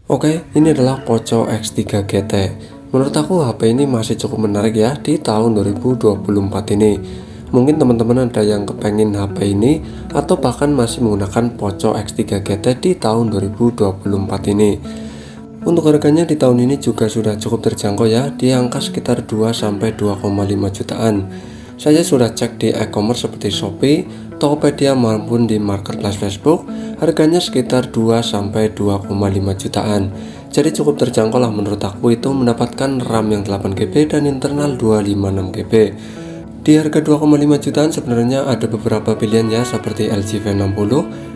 Oke, ini adalah Poco X3 GT. Menurut aku HP ini masih cukup menarik ya di tahun 2024 ini. Mungkin teman-teman ada yang kepengen HP ini atau bahkan masih menggunakan Poco X3 GT di tahun 2024 ini. Untuk harganya di tahun ini juga sudah cukup terjangkau ya, di angka sekitar 2-2,5 jutaan. Saya sudah cek di e-commerce seperti Shopee, Tokopedia maupun di marketplace Facebook, harganya sekitar 2-2,5 jutaan. Jadi cukup terjangkau lah menurut aku itu mendapatkan RAM yang 8GB dan internal 256GB. Di harga 2,5 jutaan sebenarnya ada beberapa pilihan ya, seperti LG V60,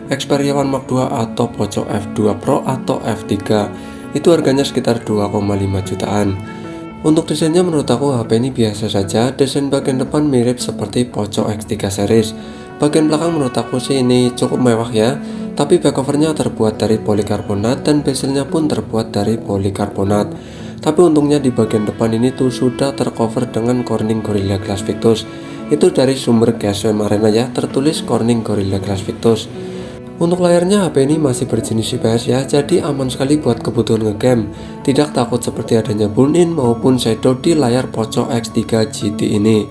Xperia One Mark II atau Poco F2 Pro atau F3. Itu harganya sekitar 2,5 jutaan. Untuk desainnya menurut aku HP ini biasa saja. Desain bagian depan mirip seperti Poco X3 series. Bagian belakang menurut aku sih ini cukup mewah ya, tapi backcovernya terbuat dari polikarbonat dan bezelnya pun terbuat dari polikarbonat. Tapi untungnya di bagian depan ini tuh sudah tercover dengan Corning Gorilla Glass Victus. Itu dari sumber GSM Arena ya, tertulis Corning Gorilla Glass Victus. Untuk layarnya HP ini masih berjenis IPS ya, jadi aman sekali buat kebutuhan ngegame. Tidak takut seperti adanya burn-in maupun shadow di layar Poco X3 GT ini.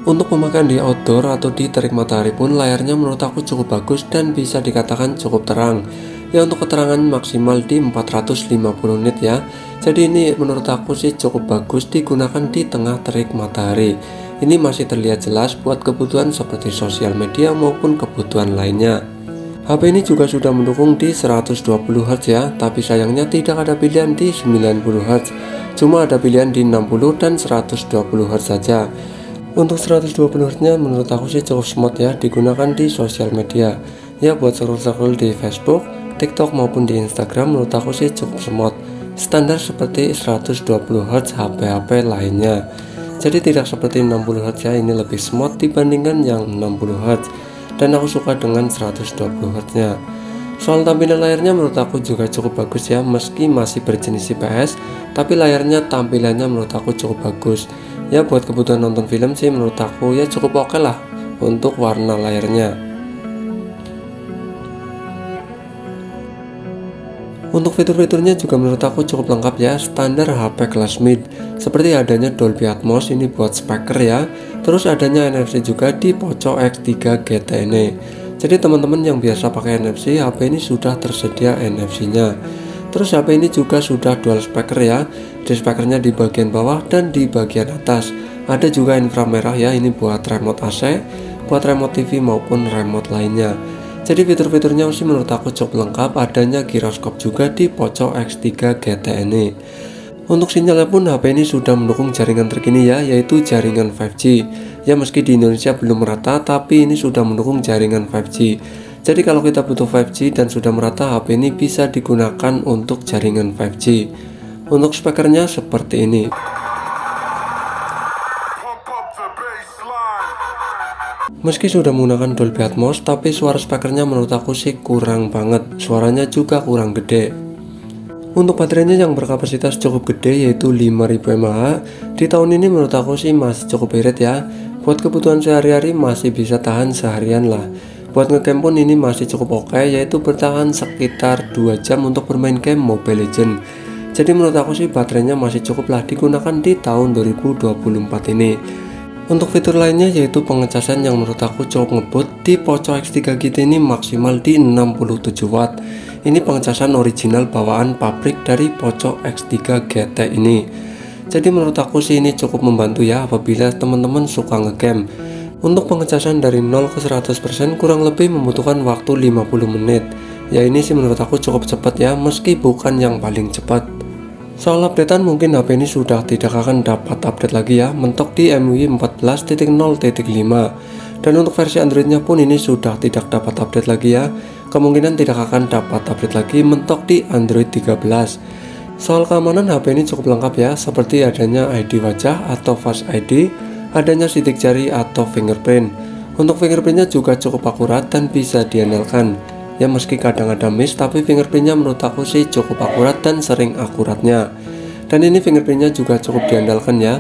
Untuk pemakaian di outdoor atau di terik matahari pun layarnya menurut aku cukup bagus dan bisa dikatakan cukup terang. Ya untuk keterangan maksimal di 450 nit ya. Jadi ini menurut aku sih cukup bagus digunakan di tengah terik matahari. Ini masih terlihat jelas buat kebutuhan seperti sosial media maupun kebutuhan lainnya. HP ini juga sudah mendukung di 120Hz ya, tapi sayangnya tidak ada pilihan di 90Hz. Cuma ada pilihan di 60 dan 120Hz saja. Untuk 120Hz nya menurut aku sih cukup smooth ya, digunakan di sosial media. Ya buat scroll-scroll di Facebook, TikTok maupun di Instagram menurut aku sih cukup smooth. Standar seperti 120Hz HP-HP lainnya. Jadi tidak seperti 60Hz ya, ini lebih smooth dibandingkan yang 60Hz. Dan aku suka dengan 120Hz nya. Soal tampilan layarnya menurut aku juga cukup bagus ya, meski masih berjenis IPS, tapi layarnya tampilannya menurut aku cukup bagus. Ya buat kebutuhan nonton film sih menurut aku ya cukup oke lah untuk warna layarnya. Untuk fitur-fiturnya juga menurut aku cukup lengkap ya, standar HP kelas mid, seperti adanya Dolby Atmos ini buat speaker ya, terus adanya NFC juga di Poco X3 GT ini. Jadi teman-teman yang biasa pakai NFC, HP ini sudah tersedia NFC nya. Terus HP ini juga sudah dual speaker ya, di speakernya di bagian bawah dan di bagian atas. Ada juga inframerah ya, ini buat remote AC, buat remote TV maupun remote lainnya. Jadi fitur-fiturnya sih menurut aku cukup lengkap, adanya giroskop juga di Poco X3 GT ini. Untuk sinyalnya pun HP ini sudah mendukung jaringan terkini ya, yaitu jaringan 5G. Ya meski di Indonesia belum merata, tapi ini sudah mendukung jaringan 5G. Jadi kalau kita butuh 5G dan sudah merata, HP ini bisa digunakan untuk jaringan 5G. Untuk speakernya seperti ini. Meski sudah menggunakan Dolby Atmos, tapi suara speakernya menurut aku sih kurang banget. Suaranya juga kurang gede. Untuk baterainya yang berkapasitas cukup gede yaitu 5000 mAh. Di tahun ini menurut aku sih masih cukup irit ya. Buat kebutuhan sehari-hari masih bisa tahan seharian lah. Buat ngegame pun ini masih cukup oke, yaitu bertahan sekitar 2 jam untuk bermain game Mobile Legends. Jadi menurut aku sih baterainya masih cukup lah digunakan di tahun 2024 ini. Untuk fitur lainnya yaitu pengecasan yang menurut aku cukup ngebut. Di Poco X3 GT ini maksimal di 67 watt. Ini pengecasan original bawaan pabrik dari Poco X3 GT ini. Jadi menurut aku sih ini cukup membantu ya apabila teman-teman suka ngegame. Untuk pengecasan dari 0 ke 100% kurang lebih membutuhkan waktu 50 menit. Ya ini sih menurut aku cukup cepat ya, meski bukan yang paling cepat. Soal updatean mungkin HP ini sudah tidak akan dapat update lagi ya, mentok di MIUI 14.0.5. Dan untuk versi Androidnya pun ini sudah tidak dapat update lagi ya, kemungkinan tidak akan dapat update lagi, mentok di Android 13. Soal keamanan HP ini cukup lengkap ya, seperti adanya ID wajah atau Face ID, adanya sidik jari atau fingerprint. Untuk fingerprintnya juga cukup akurat dan bisa diandalkan. Ya meski kadang ada miss, tapi fingerprintnya menurut aku sih cukup akurat dan sering akuratnya. Dan ini fingerprintnya juga cukup diandalkan ya.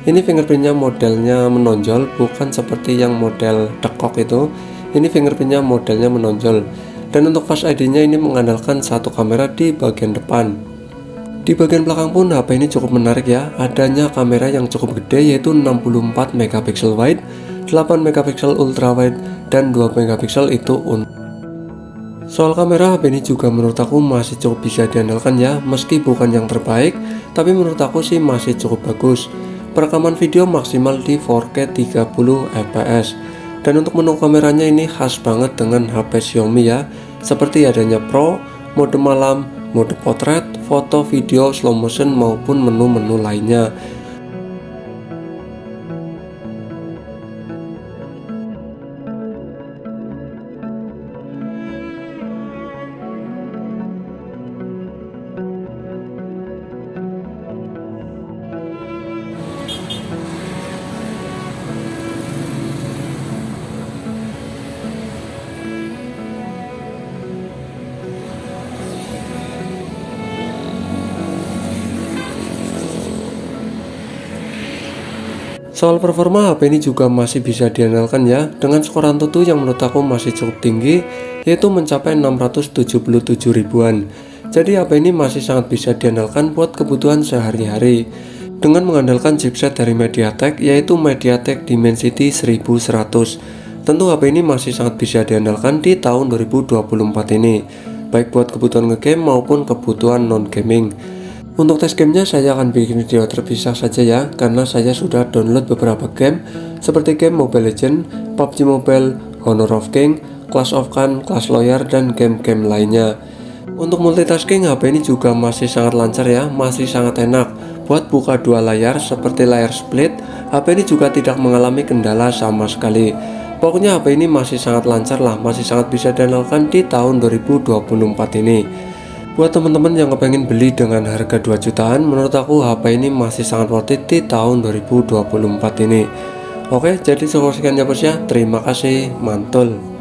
Ini fingerprintnya modelnya menonjol, bukan seperti yang model dekok itu. Ini fingerprintnya modelnya menonjol. Dan untuk Face ID-nya ini mengandalkan satu kamera di bagian depan. Di bagian belakang pun HP ini cukup menarik ya, adanya kamera yang cukup gede yaitu 64 megapiksel wide, 8 megapiksel ultra wide, dan 2 megapiksel itu untuk. Soal kamera, HP ini juga menurut aku masih cukup bisa diandalkan ya, meski bukan yang terbaik, tapi menurut aku sih masih cukup bagus. Perekaman video maksimal di 4K 30 fps. Dan untuk menu kameranya ini khas banget dengan HP Xiaomi ya, seperti adanya Pro, mode malam, mode potret, foto, video, slow motion maupun menu-menu lainnya. Soal performa, HP ini juga masih bisa diandalkan ya, dengan skor AnTuTu yang menurut aku masih cukup tinggi, yaitu mencapai 677 ribuan. Jadi HP ini masih sangat bisa diandalkan buat kebutuhan sehari-hari, dengan mengandalkan chipset dari MediaTek, yaitu MediaTek Dimensity 1100. Tentu HP ini masih sangat bisa diandalkan di tahun 2024 ini, baik buat kebutuhan ngegame maupun kebutuhan non-gaming. Untuk tes gamenya saya akan bikin video terpisah saja ya, karena saya sudah download beberapa game seperti game Mobile Legends, PUBG Mobile, Honor of King, Clash of Clans, Clash Royale, dan game-game lainnya. Untuk multitasking, HP ini juga masih sangat lancar ya, masih sangat enak buat buka dua layar seperti layar split. HP ini juga tidak mengalami kendala sama sekali. Pokoknya HP ini masih sangat lancar lah, masih sangat bisa diandalkan di tahun 2024 ini. Buat teman-teman yang kepengen beli dengan harga 2 jutaan, menurut aku HP ini masih sangat worth it di tahun 2024 ini. Oke, jadi sekian ya bos ya. Terima kasih, mantul.